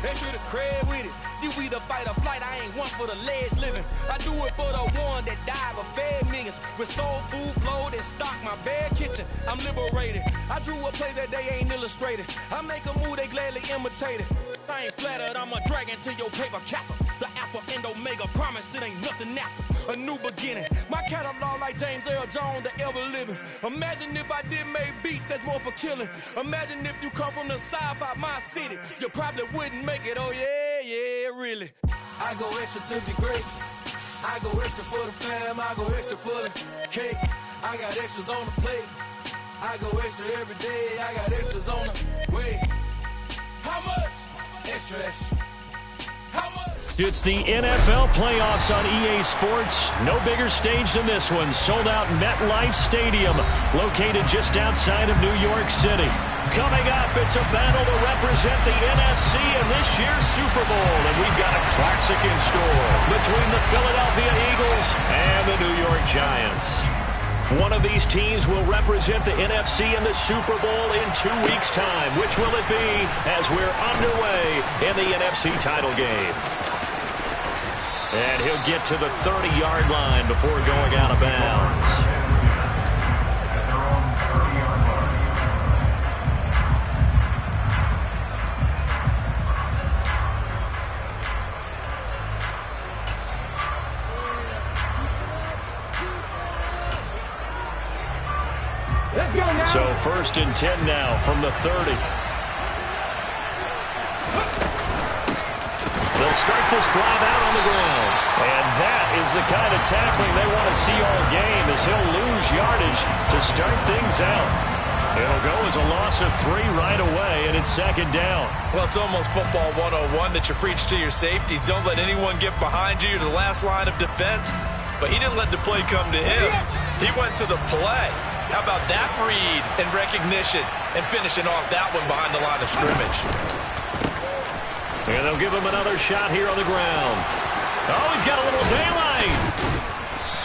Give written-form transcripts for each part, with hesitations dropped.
extra the cred with it. You either fight or flight, I ain't one for the ledge living. I do it for the one that died but fed millions. With soul food flowed and stocked my bare kitchen. I'm liberated. I drew a play that they ain't illustrated. I make a move, they gladly imitate it. I ain't flattered, I'm a dragon to your paper castle. The Alpha and Omega, promise it ain't nothing after. A new beginning. My catalog like James Earl Jones, the ever living. Imagine if I did make beats that's more for killing. Imagine if you come from the south out my city. You probably wouldn't make it, oh yeah, really. I go extra to be great. I go extra for the fam, I go extra for the cake. I got extras on the plate. I go extra every day, I got extras on the way. How much? Extra, extra. How much? It's the NFL playoffs on EA Sports. No bigger stage than this one. Sold out MetLife Stadium, located just outside of New York City. Coming up, it's a battle to represent the NFC in this year's Super Bowl. And we've got a classic in store between the Philadelphia Eagles and the New York Giants. One of these teams will represent the NFC in the Super Bowl in 2 weeks' time. Which will it be as we're underway in the NFC title game? And he'll get to the 30-yard line before going out of bounds. So 1st and 10 now from the 30. They'll start this drive out on the ground. And that is the kind of tackling they want to see all game, as he'll lose yardage to start things out. It'll go as a loss of 3 right away, and it's 2nd down. Well, it's almost football 101 that you preach to your safeties. Don't let anyone get behind you. You're the last line of defense. But he didn't let the play come to him. He went to the play. How about that read and recognition and finishing off that one behind the line of scrimmage? And they'll give him another shot here on the ground. Oh, he's got a little daylight.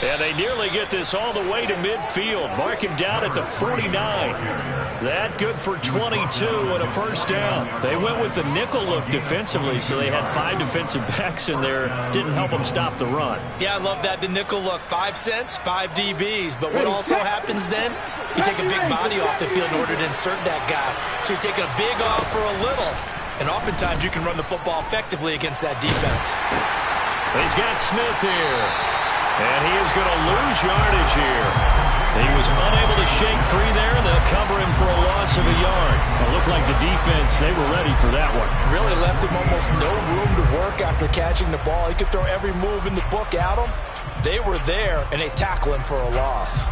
And they nearly get this all the way to midfield. Mark him down at the 49. That good for 22 and a 1st down. They went with the nickel look defensively, so they had 5 defensive backs in there. Didn't help them stop the run. Yeah, I love that, the nickel look. 5 cents, 5 DBs. But what also happens then, you take a big body off the field in order to insert that guy. So you're taking a big off for a little. And oftentimes you can run the football effectively against that defense. He's got Smith here. And he is going to lose yardage here. He was unable to shake free there, and they'll cover him for a loss of a yard. It looked like the defense, they were ready for that one. Really left him almost no room to work after catching the ball. He could throw every move in the book at him. They were there, and they tackle him for a loss.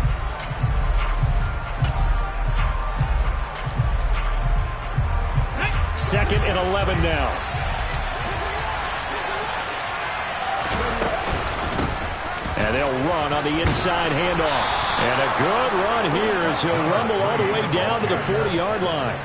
Second and 11 now. And they'll run on the inside handoff. And a good run here as he'll rumble all the way down to the 40-yard line.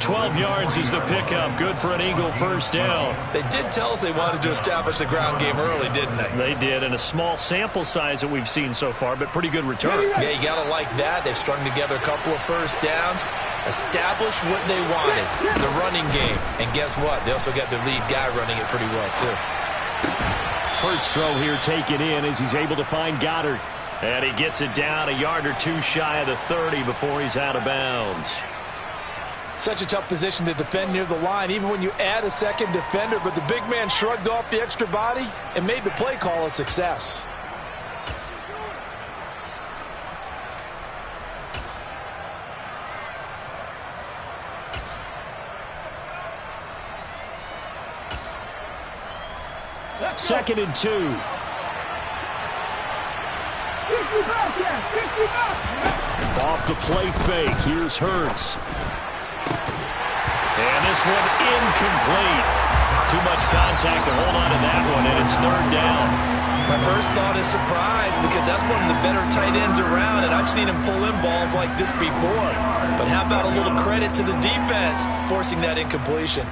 12 yards is the pickup. Good for an Eagle 1st down. They did tell us they wanted to establish the ground game early, didn't they? They did, and a small sample size that we've seen so far, but pretty good return. Yeah, you got to like that. They've strung together a couple of 1st downs, established what they wanted, the running game. And guess what? They also got their lead guy running it pretty well, too. Hurts throw here taken in as he's able to find Goddard. And he gets it down a yard or 2 shy of the 30 before he's out of bounds. Such a tough position to defend near the line, even when you add a 2nd defender. But the big man shrugged off the extra body and made the play call a success. Second and 2. Off the play fake. Here's Hurts. And this one incomplete. Too much contact to hold on to that one, and it's 3rd down. My first thought is surprise, because that's one of the better tight ends around, and I've seen him pull in balls like this before. But how about a little credit to the defense forcing that incompletion?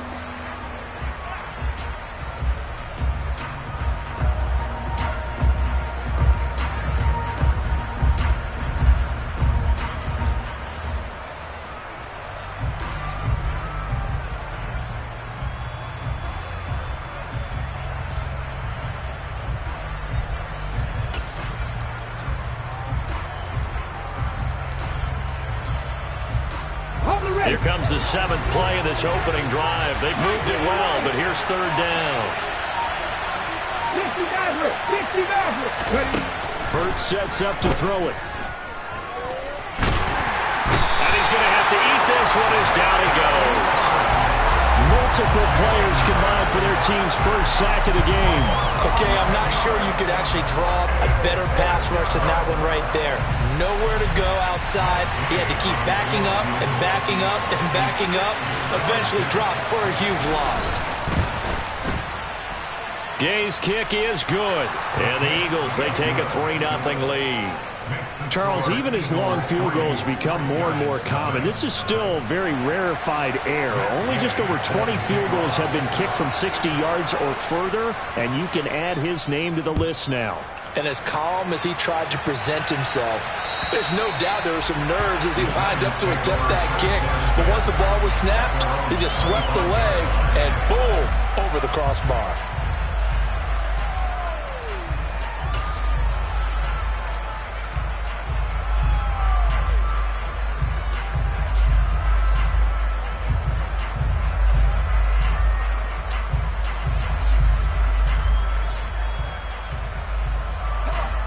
Here comes the 7th play of this opening drive. They've moved it well, but here's 3rd down. Burt sets up to throw it. And he's going to have to eat this one as down he goes. Multiple players combined for their team's first sack of the game. Okay, I'm not sure you could actually draw a better pass rush than that one right there. Nowhere to go outside. He had to keep backing up and backing up and backing up. Eventually dropped for a huge loss. Gay's kick is good. And the Eagles, they take a 3-0 lead. Charles, even as long field goals become more and more common, this is still very rarefied air. Only just over 20 field goals have been kicked from 60 yards or further, and you can add his name to the list now. And as calm as he tried to present himself, there's no doubt there were some nerves as he lined up to attempt that kick. But once the ball was snapped, he just swept the leg and boom, over the crossbar.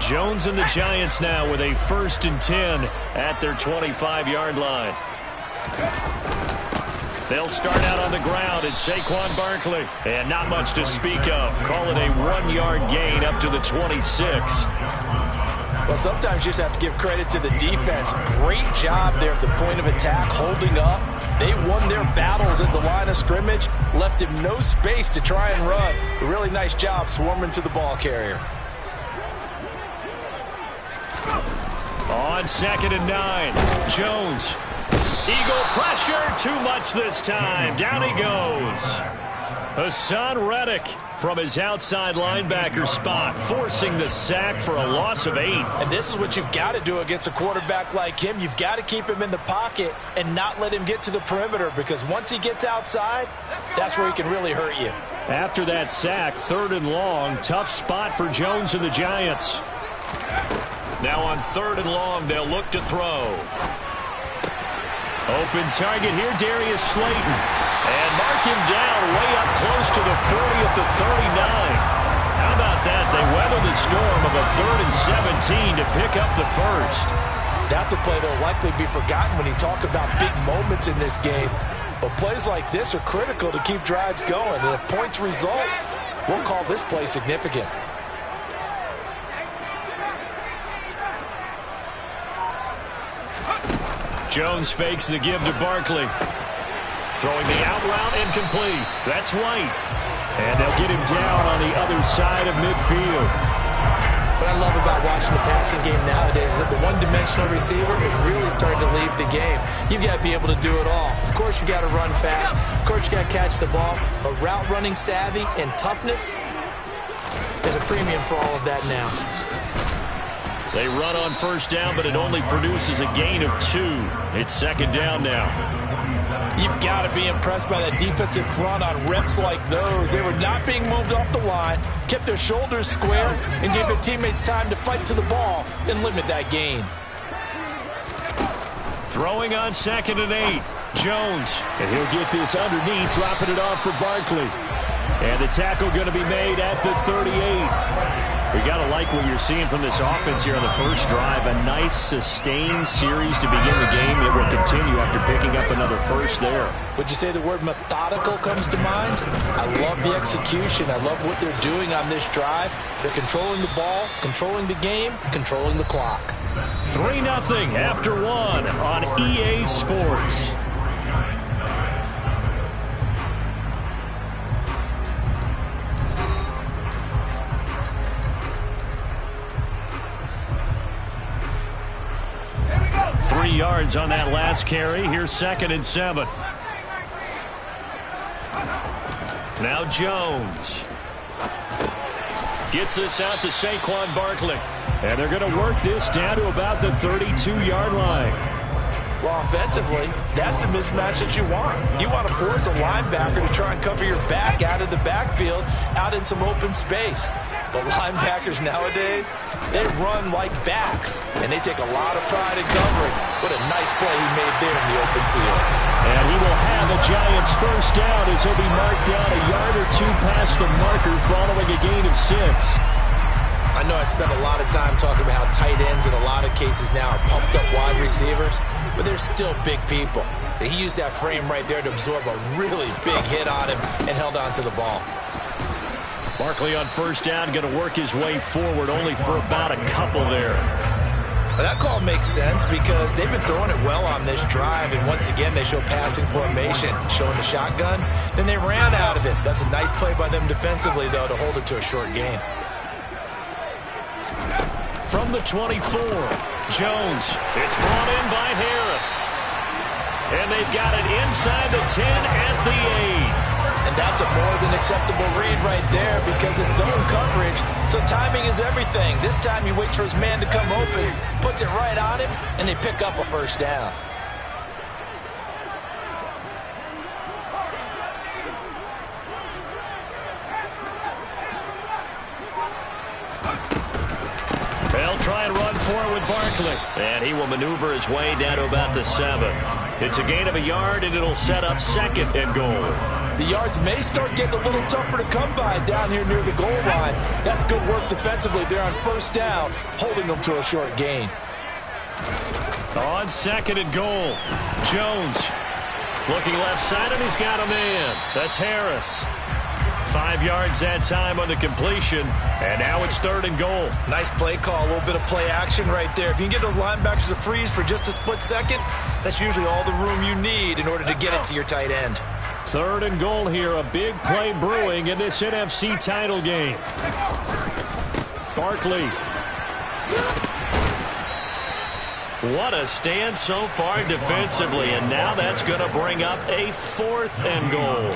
Jones and the Giants now with a 1st and 10 at their 25-yard line. They'll start out on the ground. It's Saquon Barkley. And not much to speak of. Call it a 1-yard gain up to the 26. Well, sometimes you just have to give credit to the defense. Great job there at the point of attack, holding up. They won their battles at the line of scrimmage, left him no space to try and run. A really nice job swarming to the ball carrier. On 2nd and 9, Jones. Eagle pressure, too much this time. Down he goes. Hassan Reddick from his outside linebacker spot, forcing the sack for a loss of 8. And this is what you've got to do against a quarterback like him. You've got to keep him in the pocket and not let him get to the perimeter, because once he gets outside, that's where he can really hurt you. After that sack, 3rd and long, tough spot for Jones and the Giants. Now on 3rd and long, they'll look to throw. Open target here, Darius Slayton. And mark him down way up close to the 40 at the 39. How about that? They weather the storm of a 3rd and 17 to pick up the 1st. That's a play that will likely be forgotten when you talk about big moments in this game. But plays like this are critical to keep drives going. And if points result, we'll call this play significant. Jones fakes the give to Barkley. Throwing the out route, incomplete. That's White. And they'll get him down on the other side of midfield. What I love about watching the passing game nowadays is that the one-dimensional receiver is really starting to leave the game. You've got to be able to do it all. Of course, you got to run fast. Of course, you got to catch the ball. But route running savvy and toughness, there's a premium for all of that now. They run on 1st down, but it only produces a gain of 2. It's 2nd down now. You've got to be impressed by that defensive front on reps like those. They were not being moved off the line, kept their shoulders square, and gave their teammates time to fight to the ball and limit that gain. Throwing on 2nd and 8, Jones. And he'll get this underneath, dropping it off for Barkley. And the tackle going to be made at the 38. We got to like what you're seeing from this offense here on the first drive. A nice, sustained series to begin the game. It will continue after picking up another 1st there. Would you say the word methodical comes to mind? I love the execution. I love what they're doing on this drive. They're controlling the ball, controlling the game, controlling the clock. 3-0 after 1 on EA Sports. Yards on that last carry. Here's 2nd and 7. Now Jones gets this out to Saquon Barkley. And they're going to work this down to about the 32-yard line. Well, offensively, that's the mismatch that you want. You want to force a linebacker to try and cover your back out out of the backfield, out in some open space. But linebackers nowadays, they run like backs, and they take a lot of pride in covering. What a nice play he made there in the open field. And he will have a Giants first down as he'll be marked down a yard or two past the marker following a gain of 6. I know I spent a lot of time talking about how tight ends in a lot of cases now are pumped up wide receivers, but they're still big people. He used that frame right there to absorb a really big hit on him and held on to the ball. Barkley on first down, going to work his way forward only for about a couple there. But that call makes sense because they've been throwing it well on this drive, and once again they show passing formation, showing the shotgun. Then they ran out of it. That's a nice play by them defensively, though, to hold it to a short gain. From the 24, Jones. It's brought in by Harris. And they've got it inside the 10 at the 8. And that's a more than acceptable read right there because it's zone coverage, so timing is everything. This time he waits for his man to come open, puts it right on him, and they pick up a first down. They'll try and run forward with Barkley. And he will maneuver his way down to about the 7. It's a gain of a yard, and it'll set up 2nd and goal. The yards may start getting a little tougher to come by down here near the goal line. That's good work defensively there on first down, holding them to a short gain. On 2nd and goal, Jones looking left side, and he's got a man. That's Harris. 5 yards that time on the completion, and now it's 3rd and goal. Nice play call, a little bit of play action right there. If you can get those linebackers to freeze for just a split second, that's usually all the room you need in order to get it to your tight end. 3rd and goal here, a big play brewing in this NFC title game. Barkley. What a stand so far defensively, and now that's going to bring up a 4th and goal.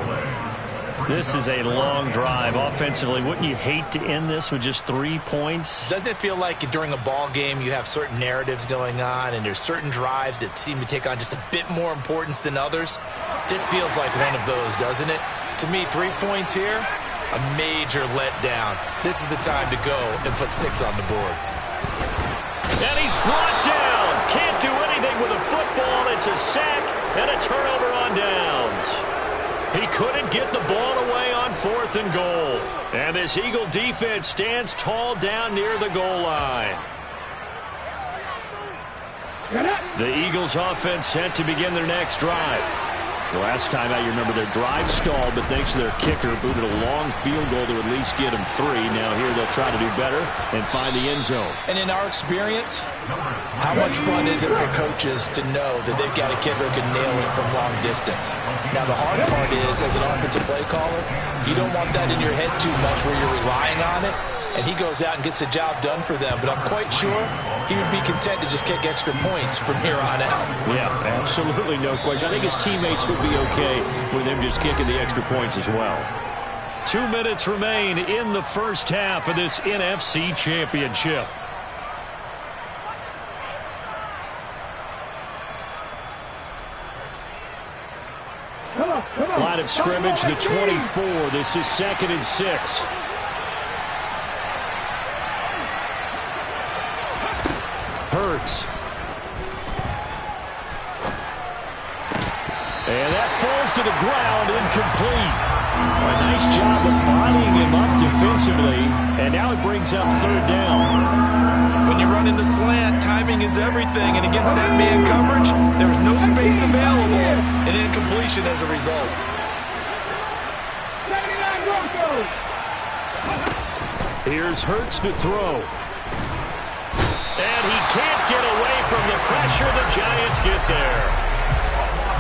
This is a long drive offensively. Wouldn't you hate to end this with just 3 points? Doesn't it feel like during a ball game you have certain narratives going on and there's certain drives that seem to take on just a bit more importance than others? This feels like one of those, doesn't it? To me, 3 points here, a major letdown. This is the time to go and put 6 on the board. And he's brought down. Can't do anything with a football. It's a sack and a turnover on downs. He couldn't get the ball away on 4th and goal. And this Eagle defense stands tall down near the goal line. The Eagles offense set to begin their next drive. Last time out, you remember their drive stalled, but thanks to their kicker, booted a long field goal to at least get them 3. Now here they'll try to do better and find the end zone. And in our experience, how much fun is it for coaches to know that they've got a kicker who can nail it from long distance? Now the hard part is, as an offensive play caller, you don't want that in your head too much where you're relying on it. And he goes out and gets the job done for them. But I'm quite sure he would be content to just kick extra points from here on out. Yeah, absolutely no question. I think his teammates would be okay with him just kicking the extra points as well. 2 minutes remain in the first half of this NFC Championship. Line of scrimmage, the 24. This is 2nd and 6. Hurts. And that falls to the ground, incomplete. A nice job of bodying him up defensively, and now it brings up 3rd down. When you run into slant, timing is everything, and against that man coverage, there was no space available, and incompletion as a result. Here's Hurts to throw. And he can't get away from the pressure. The Giants get there.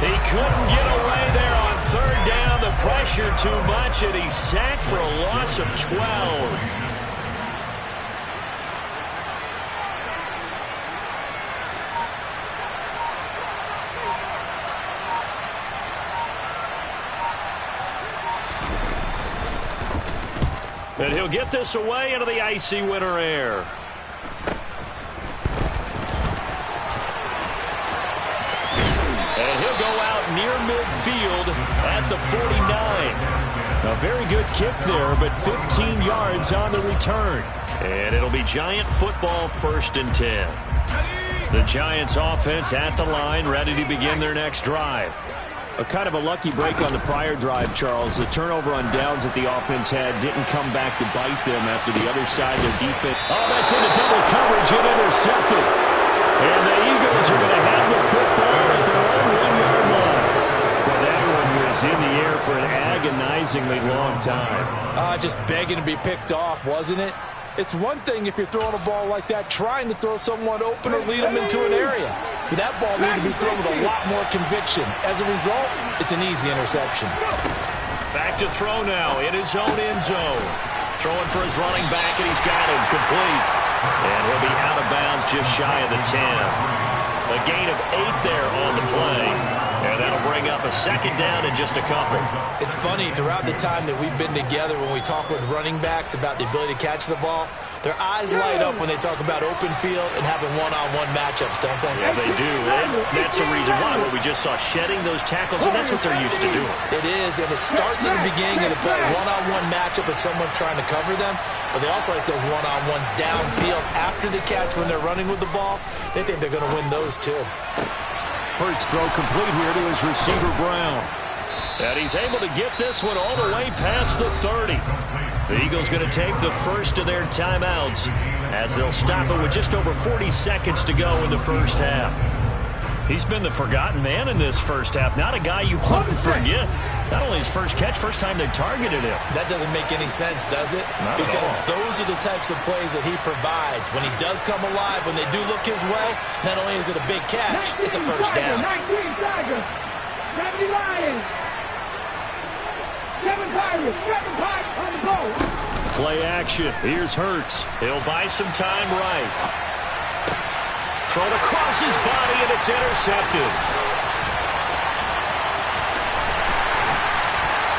He couldn't get away there on 3rd down. The pressure too much, and he's sacked for a loss of 12. And he'll get this away into the icy winter air. And he'll go out near midfield at the 49. A very good kick there, but 15 yards on the return. And it'll be Giant football, 1st and 10. The Giants offense at the line, ready to begin their next drive. A kind of a lucky break on the prior drive, Charles. The turnover on downs that the offense had didn't come back to bite them after the other side of their defense. Oh, that's into double coverage and intercepted. And the Eagles are going to have the football at their own 1-yard line. But that one was in the air for an agonizingly long time. Just begging to be picked off, wasn't it? It's one thing if you're throwing a ball like that, trying to throw someone open or lead them into an area. But that ball needed to be thrown with a lot more conviction. As a result, it's an easy interception. Back to throw now in his own end zone. Throwing for his running back, and he's got him complete. And he'll be out of bounds just shy of the 10. A gain of 8 there on the play. And that'll bring up a 2nd down in just a couple. It's funny, throughout the time that we've been together, when we talk with running backs about the ability to catch the ball, their eyes light up when they talk about open field and having one-on-one matchups, don't they? Yeah, they do. And that's the reason why. What we just saw, shedding those tackles, and that's what they're used to doing. It is, and it starts at the beginning of the play. One-on-one matchup if someone's trying to cover them, but they also like those one-on-ones downfield after the catch when they're running with the ball. They think they're going to win those too. Hurts throw complete here to his receiver, Brown. And he's able to get this one all the way past the 30. The Eagles going to take the first of their timeouts as they'll stop it with just over 40 seconds to go in the first half. He's been the forgotten man in this first half. Not a guy you want to forget. Not only his first catch, first time they targeted him. That doesn't make any sense, does it? Not because those are the types of plays that he provides. When he does come alive, when they do look his way, not only is it a big catch, it's a first down. 19 Tigers, 70 Lions, 7 Pirates, 7 Pirates on the goal. Play action. Here's Hurts. He'll buy some time right. Thrown across his body, and it's intercepted.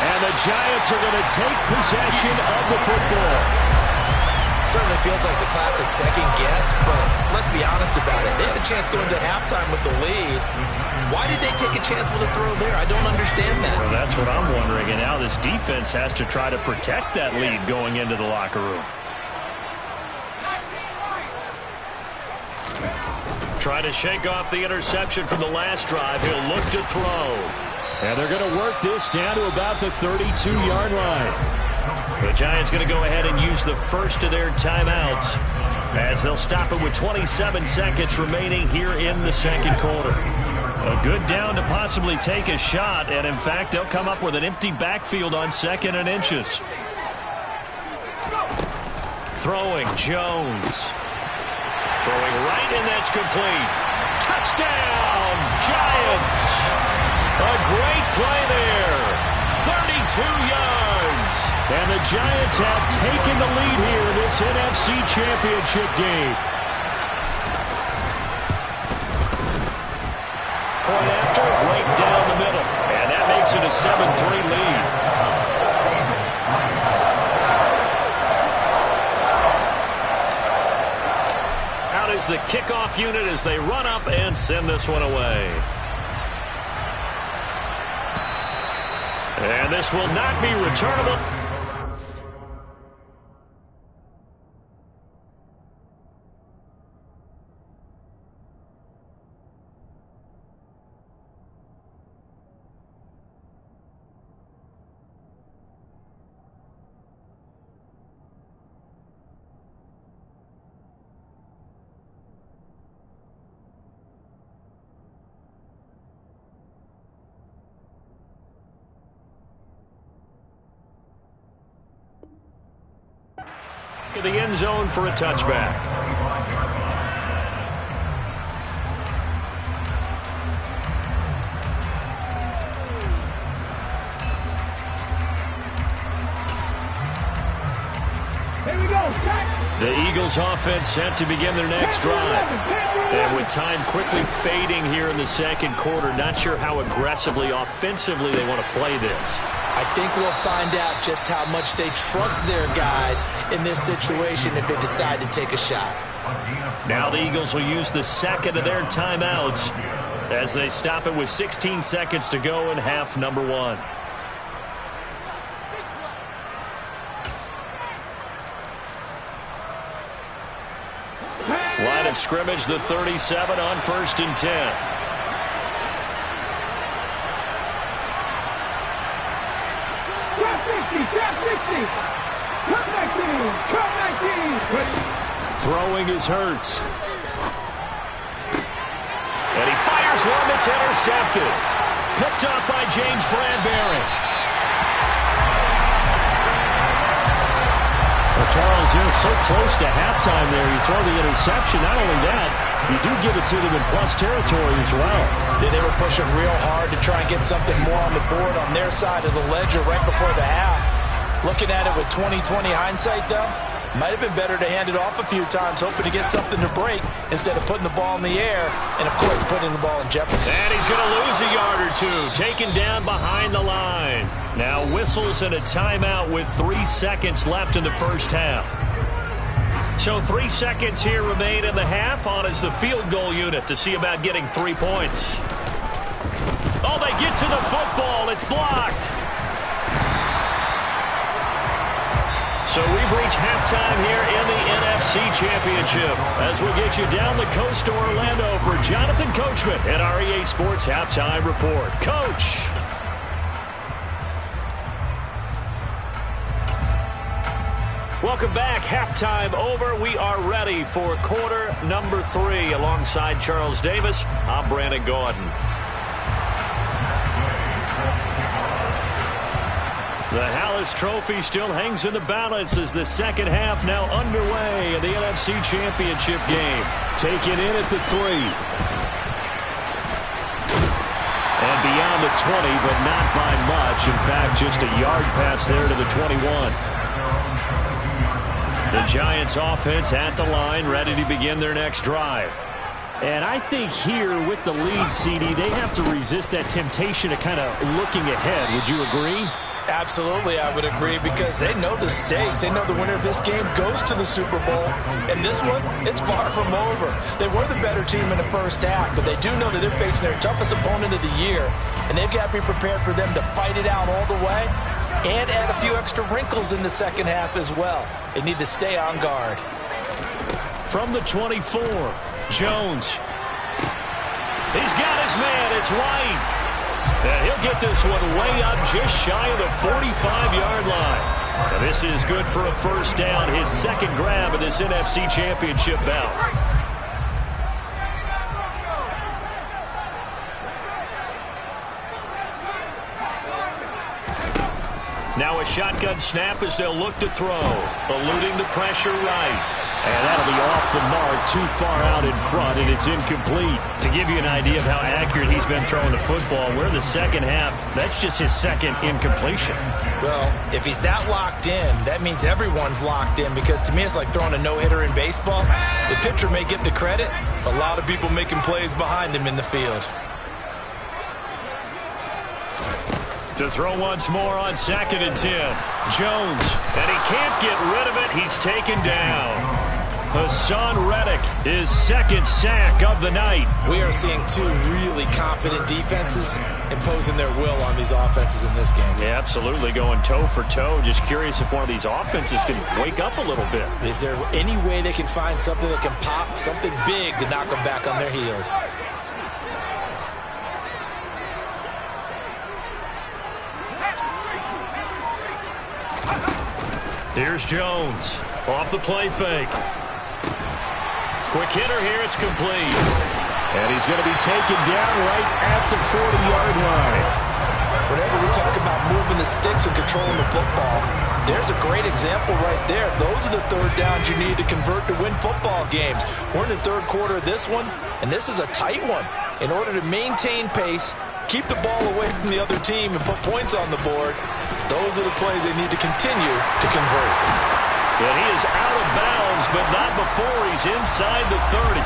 And the Giants are going to take possession of the football. Certainly feels like the classic second guess, but let's be honest about it. They had a chance going to halftime with the lead. Why did they take a chance with a throw there? I don't understand that. Well, that's what I'm wondering. And now this defense has to try to protect that lead going into the locker room. Trying to shake off the interception from the last drive. He'll look to throw. And they're going to work this down to about the 32-yard line. The Giants going to go ahead and use the first of their timeouts as they'll stop it with 27 seconds remaining here in the second quarter. A good down to possibly take a shot, and in fact, they'll come up with an empty backfield on 2nd and inches. Throwing, Jones. Throwing right, and that's complete. Touchdown, Giants. A great play there. 32 yards. And the Giants have taken the lead here in this NFC Championship game. Point after, right down the middle. And that makes it a 7-3 lead. Is the kickoff unit as they run up and send this one away. And this will not be returnable. To the end zone for a touchback. Here we go. The Eagles offense set to begin their next drive. And with time quickly fading here in the second quarter, not sure how aggressively, offensively they want to play this. I think we'll find out just how much they trust their guys in this situation if they decide to take a shot. Now the Eagles will use the second of their timeouts as they stop it with 16 seconds to go in half number 1. of scrimmage, the 37 on 1st and 10. Throwing is Hurts. And he fires one that's intercepted. Picked up by James Bradbury. Well, Charles, you're so close to halftime there. You throw the interception. Not only that, you do give it to them in plus territory as well. Yeah, they were pushing real hard to try and get something more on the board on their side of the ledger right before the half. Looking at it with 20/20 hindsight, though, might have been better to hand it off a few times, hoping to get something to break instead of putting the ball in the air and, of course, putting the ball in jeopardy. And he's going to lose a yard or two, taken down behind the line. Now whistles and a timeout with 3 seconds left in the first half. So 3 seconds here remain in the half. On is the field goal unit to see about getting 3 points. Oh, they get to the football. It's blocked. So we've reached halftime here in the NFC Championship as we get you down the coast to Orlando for Jonathan Coachman at our EA Sports Halftime Report. Coach. Welcome back. Halftime over. We are ready for quarter number 3 alongside Charles Davis. I'm Brandon Gaudin. The Hallis Trophy still hangs in the balance as the second half now underway in the NFC Championship game. Taken in at the 3. And beyond the 20, but not by much. In fact, just a yard pass there to the 21. The Giants offense at the line, ready to begin their next drive. And I think here with the lead, CD, they have to resist that temptation of kind of looking ahead. Would you agree? Absolutely, I would agree, because they know the stakes. They know the winner of this game goes to the Super Bowl. And this one, it's far from over. They were the better team in the first half, but they do know that they're facing their toughest opponent of the year. And they've got to be prepared for them to fight it out all the way and add a few extra wrinkles in the second half as well. They need to stay on guard. From the 24, Jones. He's got his man. It's White. And he'll get this one way up just shy of the 45-yard line. And this is good for a first down, his second grab of this NFC Championship bout. Now a shotgun snap as they'll look to throw. Eluding the pressure right. And that'll be off the mark, too far out in front, and it's incomplete. To give you an idea of how accurate he's been throwing the football, we're in the second half. That's just his second incompletion. Well, if he's that locked in, that means everyone's locked in, because to me it's like throwing a no-hitter in baseball. The pitcher may get the credit, a lot of people making plays behind him in the field. To throw once more on 2nd and 10. Jones, and he can't get rid of it. He's taken down. Hassan Reddick, his second sack of the night. We are seeing two really confident defenses imposing their will on these offenses in this game. Yeah, absolutely, going toe for toe. Just curious if one of these offenses can wake up a little bit. Is there any way they can find something that can pop, something big to knock them back on their heels? Here's Jones off the play fake. Quick hitter here, it's complete. And he's going to be taken down right at the 40-yard line. Whenever we talk about moving the sticks and controlling the football, there's a great example right there. Those are the third downs you need to convert to win football games. We're in the third quarter of this one, and this is a tight one. In order to maintain pace, keep the ball away from the other team, and put points on the board, those are the plays they need to continue to convert. And he is out of bounds, but not before he's inside the 30.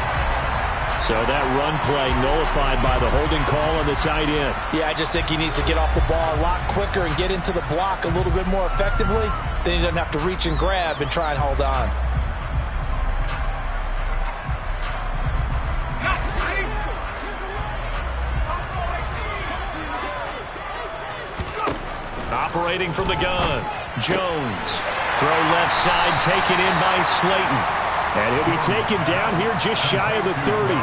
So that run play nullified by the holding call on the tight end. Yeah, I just think he needs to get off the ball a lot quicker and get into the block a little bit more effectively. Then he doesn't have to reach and grab and try and hold on. Operating from the gun, Jones. Throw left side, taken in by Slayton. And he'll be taken down here just shy of the 30. A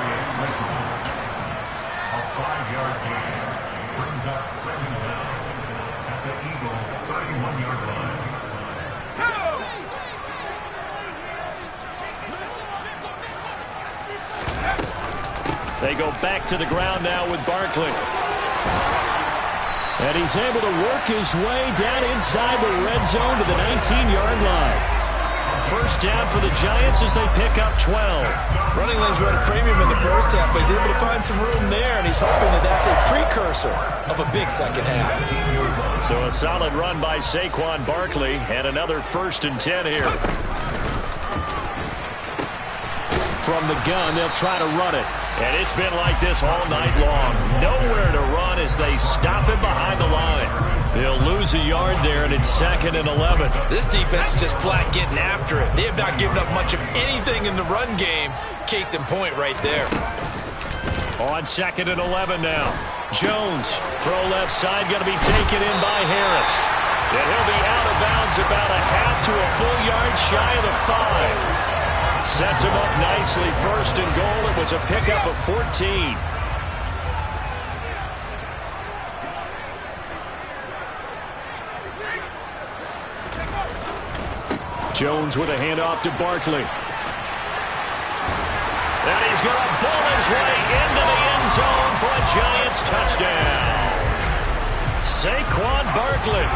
5-yard gain brings up 7 down at the Eagles' 31-yard line. They go back to the ground now with Barkley. And he's able to work his way down inside the red zone to the 19-yard line. First down for the Giants as they pick up 12. Running lanes were at a premium in the first half, but he's able to find some room there, and he's hoping that that's a precursor of a big second half. So a solid run by Saquon Barkley, and another 1st and 10 here. From the gun, they'll try to run it. And it's been like this all night long. Nowhere to run as they stop him behind the line. They'll lose a yard there, and it's 2nd and 11. This defense is just flat getting after it. They have not given up much of anything in the run game. Case in point right there. On 2nd and 11 now. Jones, throw left side, going to be taken in by Harris. And he'll be out of bounds about a half to a full yard shy of the 5. Sets him up nicely. 1st and goal. It was a pickup of 14. Jones with a handoff to Barkley. And he's going to bull his way into the end zone for a Giants touchdown. Saquon Barkley,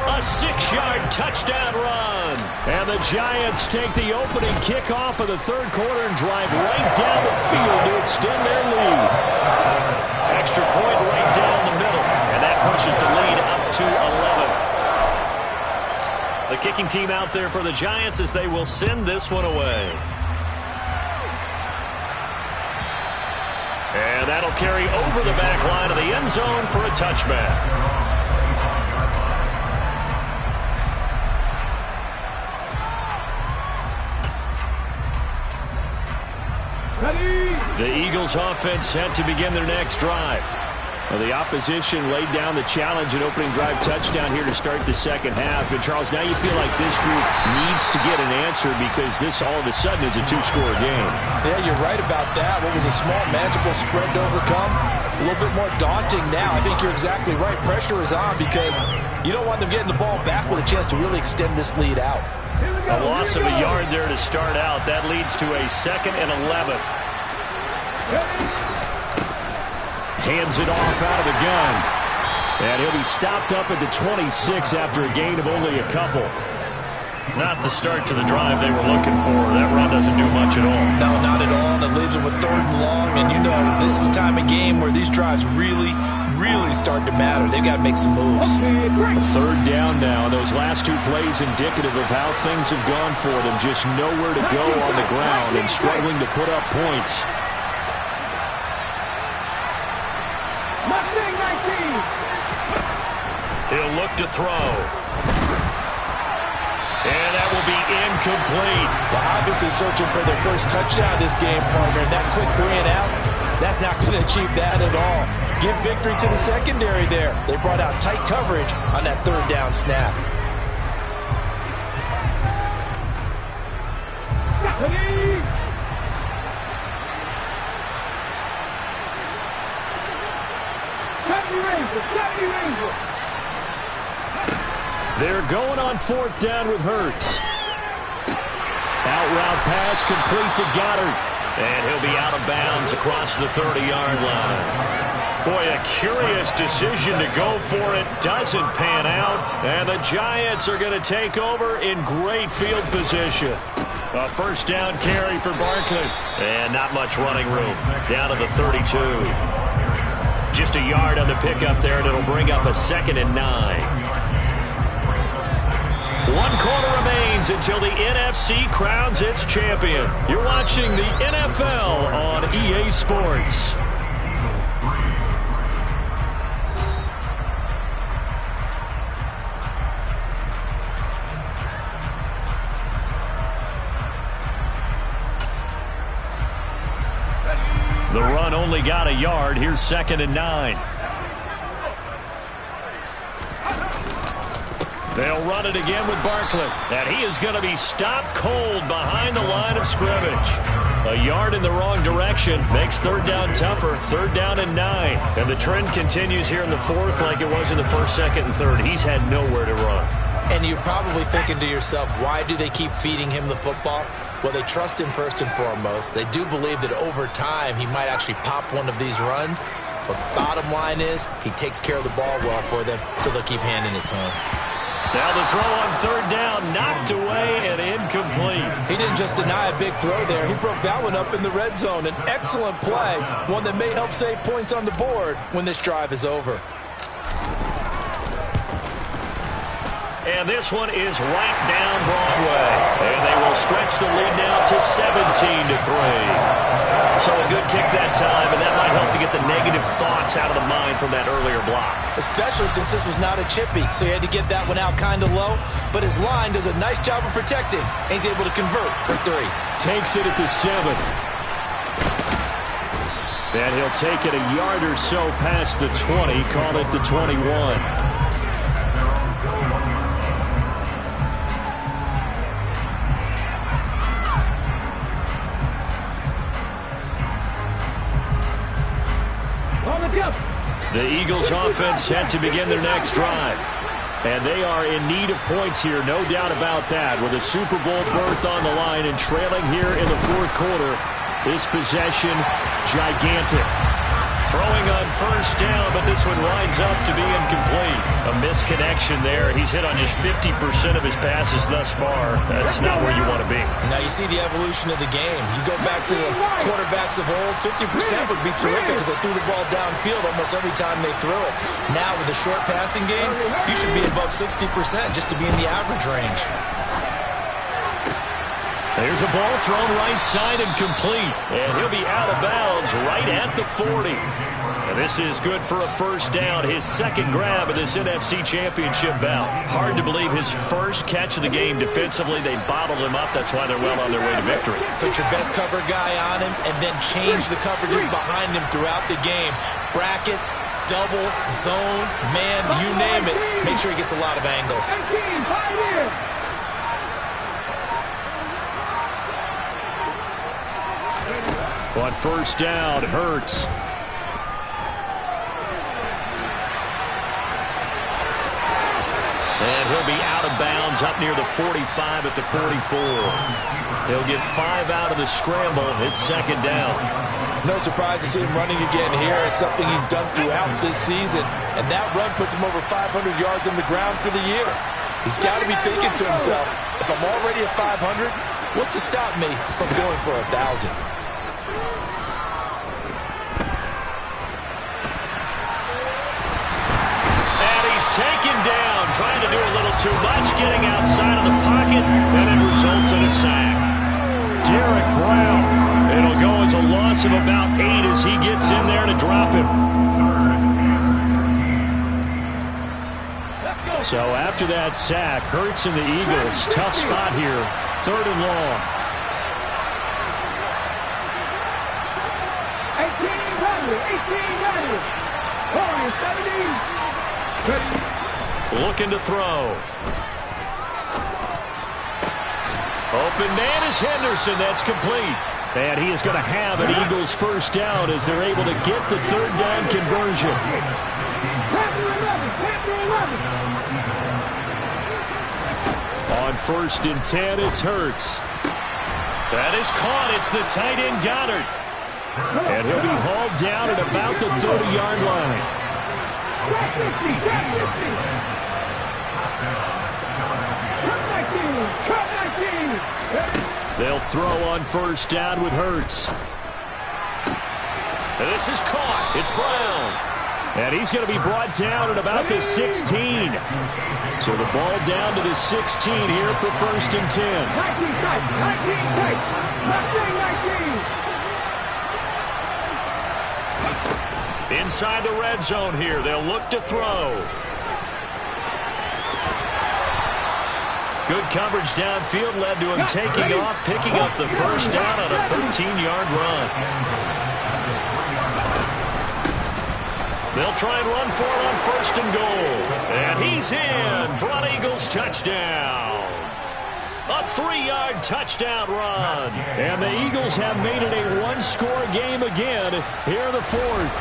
a 6-yard touchdown run. And the Giants take the opening kickoff of the 3rd quarter and drive right down the field to extend their lead. Extra point right down the middle, and that pushes the lead up to 11. The kicking team out there for the Giants as they will send this one away. And that'll carry over the back line of the end zone for a touchback. The Eagles offense set to begin their next drive. Well, the opposition laid down the challenge and opening drive touchdown here to start the second half. And, Charles, now you feel like this group needs to get an answer because this all of a sudden is a 2-score game. Yeah, you're right about that. What was a small, manageable spread to overcome, a little bit more daunting now. I think you're exactly right. Pressure is on because you don't want them getting the ball back with a chance to really extend this lead out. A loss of a yard there to start out. That leads to a 2nd and 11. Hands it off out of the gun. And he'll be stopped up at the 26 after a gain of only a couple. Not the start to the drive they were looking for. That run doesn't do much at all. No, not at all. And it leaves them with 3rd and long. And you know, this is the time of game where these drives really start to matter. They've got to make some moves. 3rd down now. Those last 2 plays indicative of how things have gone for them. Just nowhere to go on the ground and struggling to put up points. He'll look to throw. And that will be incomplete. Well, obviously searching for their first touchdown this game, partner. And that quick 3 and out, that's not going to achieve that at all. Give victory to the secondary there. They brought out tight coverage on that 3rd down snap. They're going on 4th down with Hurts. Out route pass complete to Goddard. And he'll be out of bounds across the 30-yard line. Boy, a curious decision to go for it. Doesn't pan out. And the Giants are going to take over in great field position. A 1st down carry for Barkley. And not much running room. Down to the 32. Just a yard on the pickup there, and it'll bring up a 2nd and 9. 1 quarter remains until the NFC crowns its champion. You're watching the NFL on EA Sports. The run only got a yard. Here's 2nd and 9. They'll run it again with Barkley. And he is going to be stopped cold behind the line of scrimmage. A yard in the wrong direction makes third down tougher. 3rd down and 9. And the trend continues here in the 4th like it was in the 1st, 2nd, and 3rd. He's had nowhere to run. And you're probably thinking to yourself, why do they keep feeding him the football? Well, they trust him first and foremost. They do believe that over time he might actually pop one of these runs. But bottom line is he takes care of the ball well for them, so they'll keep handing it to him. Now the throw on 3rd down, knocked away and incomplete. He didn't just deny a big throw there. He broke that one up in the red zone. An excellent play, one that may help save points on the board when this drive is over. And this one is right down Broadway. And they will stretch the lead now to 17-3. So a good kick that time, and that might help to get the negative thoughts out of the mind from that earlier block. Especially since this was not a chippy, so he had to get that one out kind of low. But his line does a nice job of protecting, and he's able to convert for 3. Takes it at the 7. And he'll take it a yard or so past the 20, call it the 21. The Eagles offense set to begin their next drive. And they are in need of points here, no doubt about that. With a Super Bowl berth on the line and trailing here in the 4th quarter, this possession gigantic. Throwing on 1st down, but this one winds up to be incomplete. A misconnection there. He's hit on just 50% of his passes thus far. That's not where you want to be. Now you see the evolution of the game. You go back to the quarterbacks of old, 50% would be terrific because they threw the ball downfield almost every time they threw it. Now with the short passing game, you should be above 60% just to be in the average range. There's a ball thrown right side and complete. And he'll be out of bounds right at the 40. And this is good for a 1st down. His 2nd grab of this NFC Championship bout. Hard to believe his first catch of the game defensively. They bottled him up. That's why they're well on their way to victory. Put your best cover guy on him and then change the coverages behind him throughout the game. Brackets, double, zone, man, you name it. Make sure he gets a lot of angles. On 1st down, Hurts. And he'll be out of bounds up near the 45 at the 44. He'll get 5 out of the scramble. It's 2nd down. No surprise to see him running again here. It's something he's done throughout this season. And that run puts him over 500 yards on the ground for the year. He's got to be thinking to himself, if I'm already at 500, what's to stop me from going for 1,000? Taken down, trying to do a little too much, getting outside of the pocket, and it results in a sack. Derek Brown. It'll go as a loss of about 8 as he gets in there to drop him. So after that sack, Hurts and the Eagles, tough spot here, 3rd and long. 18 ready. Looking to throw. Open man is Henderson. That's complete. And he is going to have an Eagles 1st down as they're able to get the 3rd down conversion. On 1st and 10, it's Hurts. That is caught. It's the tight end Goddard. And he'll be hauled down at about the 30-yard line. They'll throw on 1st down with Hurts. And this is caught. It's Brown. And he's going to be brought down at about the 16. So the ball down to the 16 here for 1st and 10. Inside the red zone here. They'll look to throw. Good coverage downfield led to him taking off, picking up the 1st down on a 13-yard run. They'll try and run for it on 1st and goal. And he's in for an Eagles touchdown. A 3-yard touchdown run. And the Eagles have made it a one-score game again here in the 4th.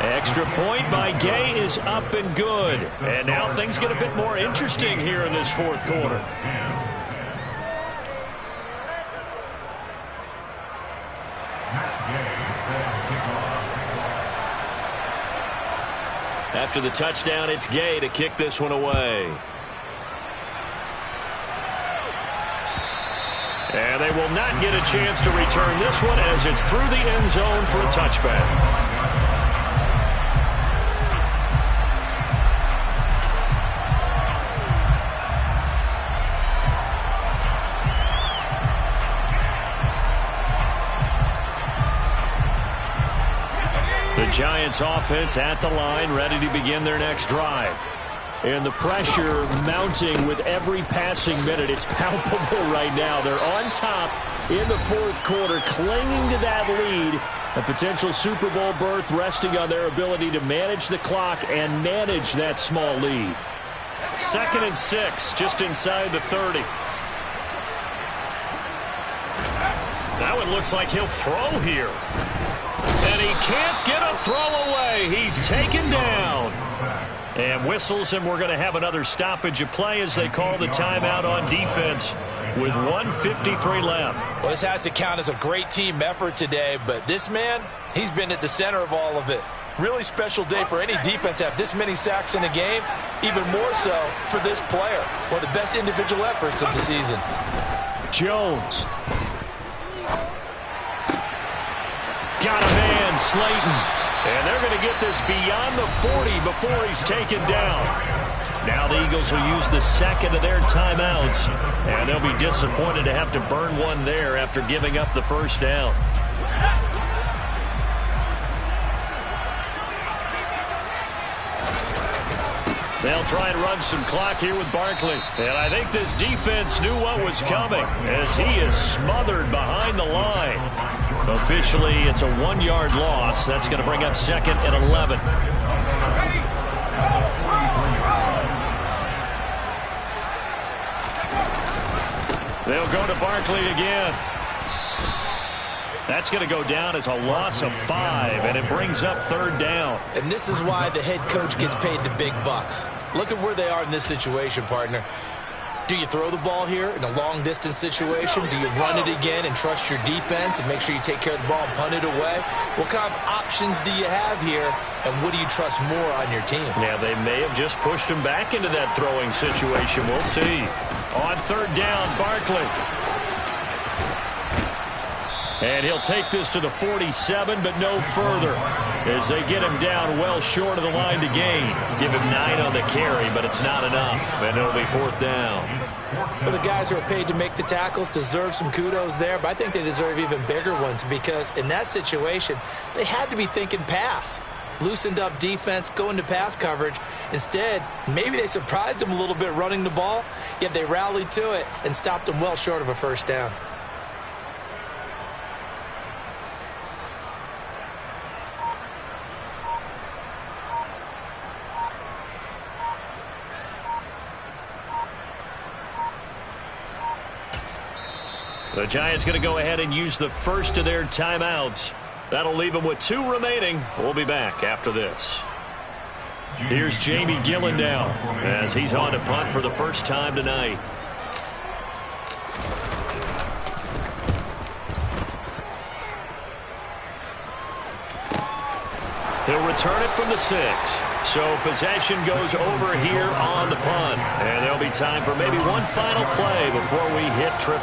Extra point by Gay is up and good. And now things get a bit more interesting here in this 4th quarter. After the touchdown, it's Gay to kick this one away. And they will not get a chance to return this one as it's through the end zone for a touchback. The Giants offense at the line, ready to begin their next drive. And the pressure mounting with every passing minute. It's palpable right now. They're on top in the 4th quarter, clinging to that lead. A potential Super Bowl berth resting on their ability to manage the clock and manage that small lead. 2nd and 6, just inside the 30. Now it looks like he'll throw here. And he can't get a throw away. He's taken down. And whistles, and we're going to have another stoppage of play as they call the timeout on defense with 1:53 left. Well, this has to count as a great team effort today, but this man, he's been at the center of all of it. Really special day for any defense to have this many sacks in a game, even more so for this player. One of the best individual efforts of the season. Jones. Got a man, Slayton. And they're going to get this beyond the 40 before he's taken down. Now the Eagles will use the 2nd of their timeouts. And they'll be disappointed to have to burn one there after giving up the 1st down. They'll try and run some clock here with Barkley. And I think this defense knew what was coming as he is smothered behind the line. Officially, it's a 1-yard loss. That's going to bring up 2nd and 11. They'll go to Barkley again. That's going to go down as a loss of 5, and it brings up 3rd down. And this is why the head coach gets paid the big bucks. Look at where they are in this situation, partner. Do you throw the ball here in a long-distance situation? Do you run it again and trust your defense and make sure you take care of the ball and punt it away? What kind of options do you have here, and what do you trust more on your team? Yeah, they may have just pushed him back into that throwing situation. We'll see. On 3rd down, Barkley. And he'll take this to the 47, but no further as they get him down well short of the line to gain. Give him 9 on the carry, but it's not enough, and it'll be 4th down. Well, the guys who are paid to make the tackles deserve some kudos there, but I think they deserve even bigger ones because in that situation, they had to be thinking pass. Loosened up defense, going to pass coverage. Instead, maybe they surprised him a little bit running the ball, yet they rallied to it and stopped him well short of a 1st down. The Giants going to go ahead and use the 1st of their timeouts. That'll leave them with 2 remaining. We'll be back after this. Here's Jamie Gillen now as he's on to punt for the first time tonight. He'll return it from the 6. So possession goes over here on the punt. And there'll be time for maybe one final play before we hit 000.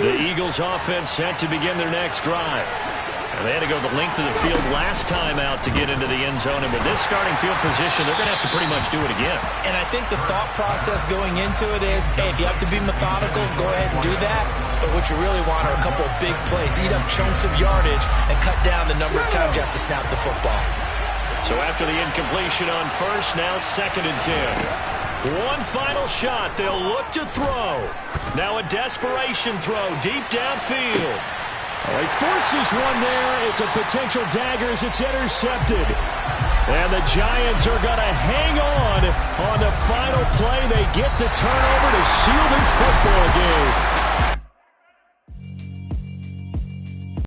The Eagles offense set to begin their next drive. And they had to go the length of the field last time out to get into the end zone. And with this starting field position, they're going to have to pretty much do it again. And I think the thought process going into it is, hey, if you have to be methodical, go ahead and do that. But what you really want are a couple of big plays. Eat up chunks of yardage and cut down the number of times you have to snap the football. So after the incompletion on first, now 2nd and 10. One final shot. They'll look to throw. Now a desperation throw deep downfield. Oh, he forces one there. It's a potential dagger as it's intercepted. And the Giants are going to hang on the final play. They get the turnover to seal this football game.